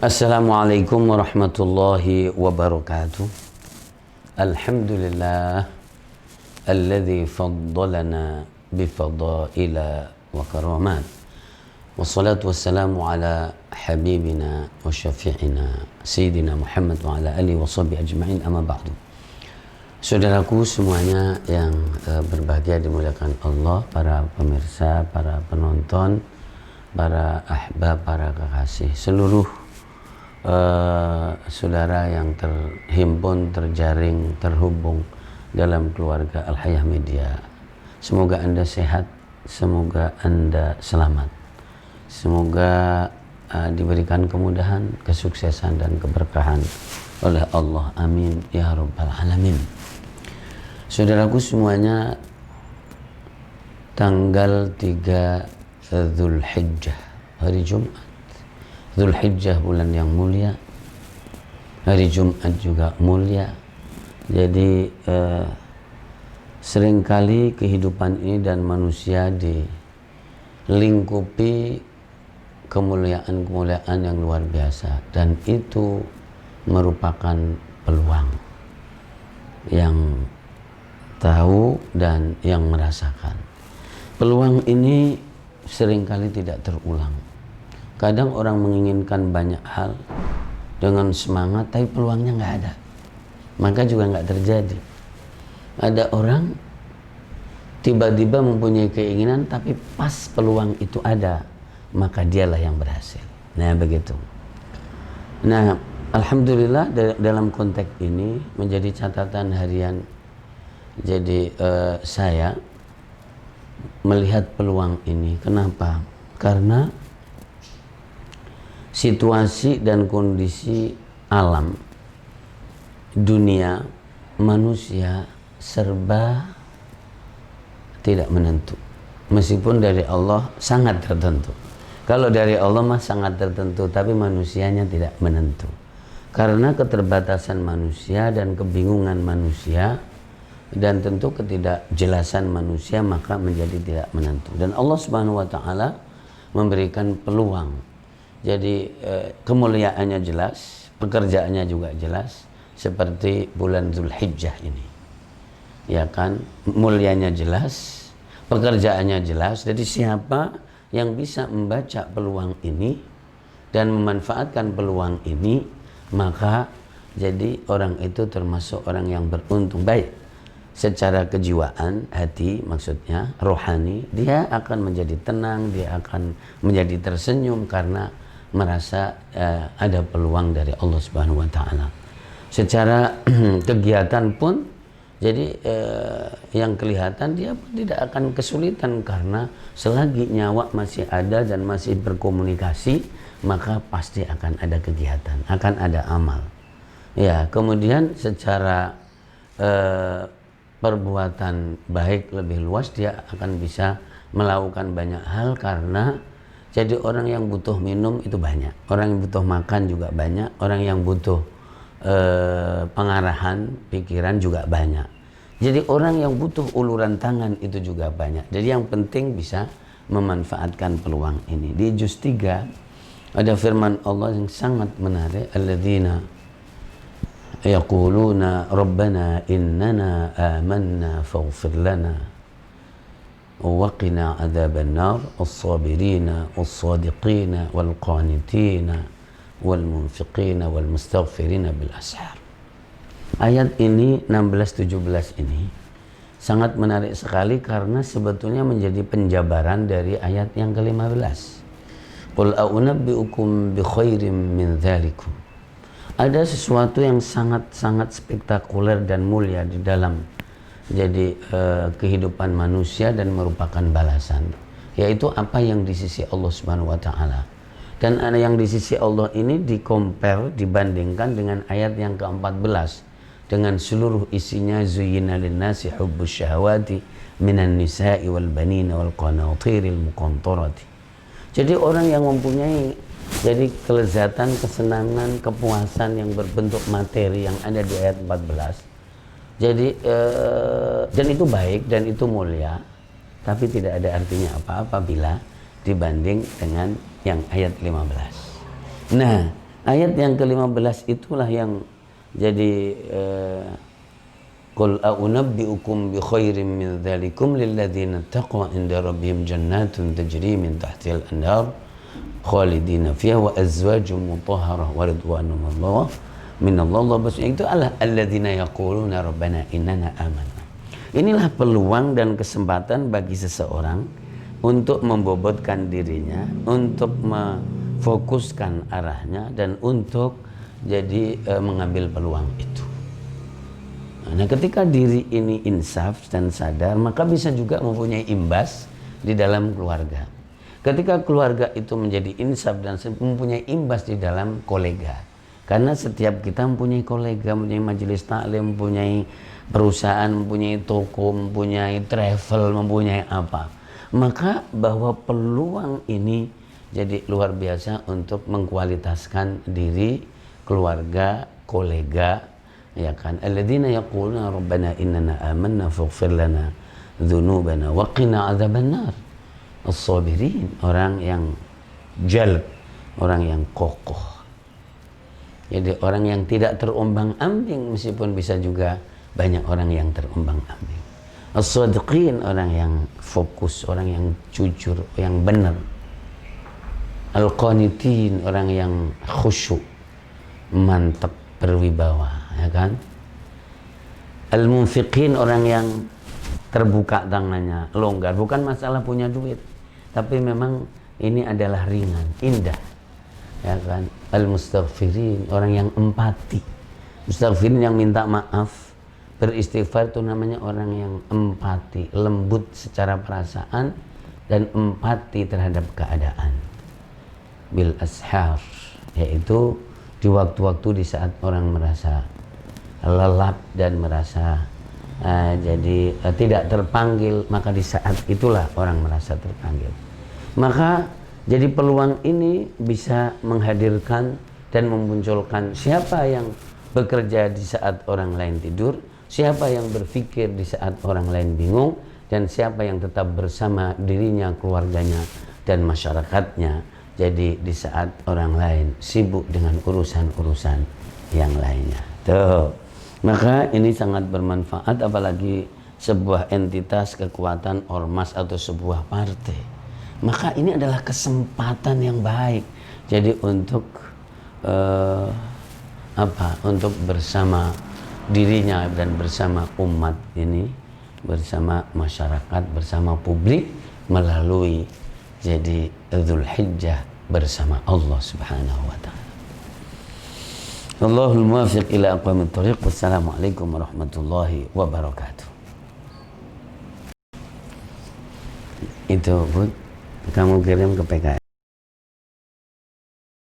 Assalamualaikum warahmatullahi wabarakatuh. Alhamdulillah alladzi faddalana bifadaila wa karamat. Wassalatu wassalamu ala habibina wa syafi'ina Sayyidina Muhammad wa ala alihi wa sahbihi ajma'in, amma ba'du. Saudaraku semuanya yang berbahagia, dimuliakan Allah, para pemirsa, para penonton, para ahbab, para kekasih, seluruh saudara yang terhimpun, terjaring, terhubung dalam keluarga Al-Hayah Media. Semoga Anda sehat, semoga Anda selamat, semoga diberikan kemudahan, kesuksesan dan keberkahan oleh Allah, amin ya rabbal alamin. Saudaraku semuanya, tanggal 3 Dzulhijjah, hari Jumat. Dzulhijjah bulan yang mulia, hari Jumat juga mulia. Jadi seringkali kehidupan ini dan manusia dilingkupi kemuliaan-kemuliaan yang luar biasa, dan itu merupakan peluang. Yang tahu dan yang merasakan peluang ini seringkali tidak terulang. Kadang orang menginginkan banyak hal dengan semangat, tapi peluangnya nggak ada, maka juga nggak terjadi. Ada orang tiba-tiba mempunyai keinginan, tapi pas peluang itu ada, maka dialah yang berhasil. Nah begitu. Nah alhamdulillah dalam konteks ini menjadi catatan harian. Jadi saya melihat peluang ini. Kenapa? Karena situasi dan kondisi alam dunia manusia serba tidak menentu. Meskipun dari Allah sangat tertentu. Kalau dari Allah mah sangat tertentu, tapi manusianya tidak menentu. Karena keterbatasan manusia dan kebingungan manusia dan tentu ketidakjelasan manusia, maka menjadi tidak menentu. Dan Allah Subhanahu wa taala memberikan peluang. Jadi kemuliaannya jelas, pekerjaannya juga jelas, seperti bulan Dzulhijjah ini. Ya kan, mulianya jelas, pekerjaannya jelas. Jadi siapa yang bisa membaca peluang ini dan memanfaatkan peluang ini, maka jadi orang itu termasuk orang yang beruntung. Baik secara kejiwaan, hati maksudnya, rohani, dia akan menjadi tenang, dia akan menjadi tersenyum karena merasa ada peluang dari Allah Subhanahu wa taala. Secara kegiatan pun jadi yang kelihatan dia pun tidak akan kesulitan, karena selagi nyawa masih ada dan masih berkomunikasi, maka pasti akan ada kegiatan, akan ada amal. Ya, kemudian secara perbuatan baik lebih luas, dia akan bisa melakukan banyak hal, karena jadi orang yang butuh minum itu banyak, orang yang butuh makan juga banyak, orang yang butuh pengarahan pikiran juga banyak. Jadi orang yang butuh uluran tangan itu juga banyak. Jadi yang penting bisa memanfaatkan peluang ini. Di juz 3 ada firman Allah yang sangat menarik, alladzina yaquluna rabbana innana amanna faghfir lana waqina adzaban nar as-sabirina was-sadiqina wal-qanitina wal-munfiqina wal-mustaghfirina bil ashar. Ayat ini 16-17 ini sangat menarik sekali, karena sebetulnya menjadi penjabaran dari ayat yang ke-15. Qul a'unabbi'ukum bi khairim min dzalikum. Ada sesuatu yang sangat-sangat spektakuler dan mulia di dalam jadi kehidupan manusia dan merupakan balasan, yaitu apa yang di sisi Allah Subhanahu wa taala. Dan ada yang di sisi Allah ini dibandingkan dengan ayat yang ke-14 dengan seluruh isinya, zuyyina lin-nasi hubbus syahawati minan nisa'i wal banina wal qanatiril muqantarati. Jadi orang yang mempunyai jadi kelezatan, kesenangan, kepuasan yang berbentuk materi yang ada di ayat 14. Jadi dan itu baik dan itu mulia, tapi tidak ada artinya apa-apa bila dibanding dengan yang ayat 15. Nah, Ayat yang ke-15 itulah yang jadi qul a'unabbi'ukum bi khairin min dzalikum lil ladzina taqwa inda rabbihim jannatun tajri min tahtiha al-anhar khalidina fiha wa azwajun mutahharah wa ridwanullah minallah bas itu alladzina yaquluna rabbana innana amanna. Inilah peluang dan kesempatan bagi seseorang untuk membobotkan dirinya, untuk fokuskan arahnya, dan untuk jadi mengambil peluang itu. Nah, ketika diri ini insaf dan sadar, maka bisa juga mempunyai imbas di dalam keluarga. Ketika keluarga itu menjadi insaf dan mempunyai imbas di dalam kolega. Karena setiap kita mempunyai kolega, mempunyai majelis taklim, mempunyai perusahaan, mempunyai toko, mempunyai travel, mempunyai apa. Maka bahwa peluang ini jadi luar biasa untuk mengkualitaskan diri, keluarga, kolega, ya kan. Alladzina yaquluna rabbana innana amanna faghfir lana dzunubana wa qina adzabannar. As-sabirin, orang yang jalb, orang yang kokoh. Jadi orang yang tidak terombang-ambing, meskipun bisa juga banyak orang yang terombang-ambing. As-sadiqin, orang yang fokus, orang yang jujur, yang benar. Al-qanitin, orang yang khusyuk, mantap, berwibawa, ya kan. Al-munfiqin, orang yang terbuka tangannya, longgar, bukan masalah punya duit, tapi memang ini adalah ringan, indah, ya kan. Al-mustaghfirin, orang yang empati. Mustaghfirin, yang minta maaf, beristighfar, itu namanya orang yang empati, lembut secara perasaan dan empati terhadap keadaan. Bil ashar, yaitu di waktu-waktu di saat orang merasa lelap dan merasa tidak terpanggil, maka di saat itulah orang merasa terpanggil. Maka jadi peluang ini bisa menghadirkan dan memunculkan siapa yang bekerja di saat orang lain tidur, siapa yang berpikir di saat orang lain bingung, dan siapa yang tetap bersama dirinya, keluarganya, dan masyarakatnya. Jadi di saat orang lain sibuk dengan urusan-urusan yang lainnya. Tuh. Maka ini sangat bermanfaat, apalagi sebuah entitas, kekuatan, ormas, atau sebuah partai. Maka ini adalah kesempatan yang baik. Jadi untuk untuk bersama dirinya dan bersama umat ini, bersama masyarakat, bersama publik, melalui jadi Dzulhijjah bersama Allah Subhanahu wa taala. Allahul muwaffiq ila aqwamit thoriq. Wassalamualaikum warahmatullahi wabarakatuh. Itu Bud, kamu kirim ke PKS.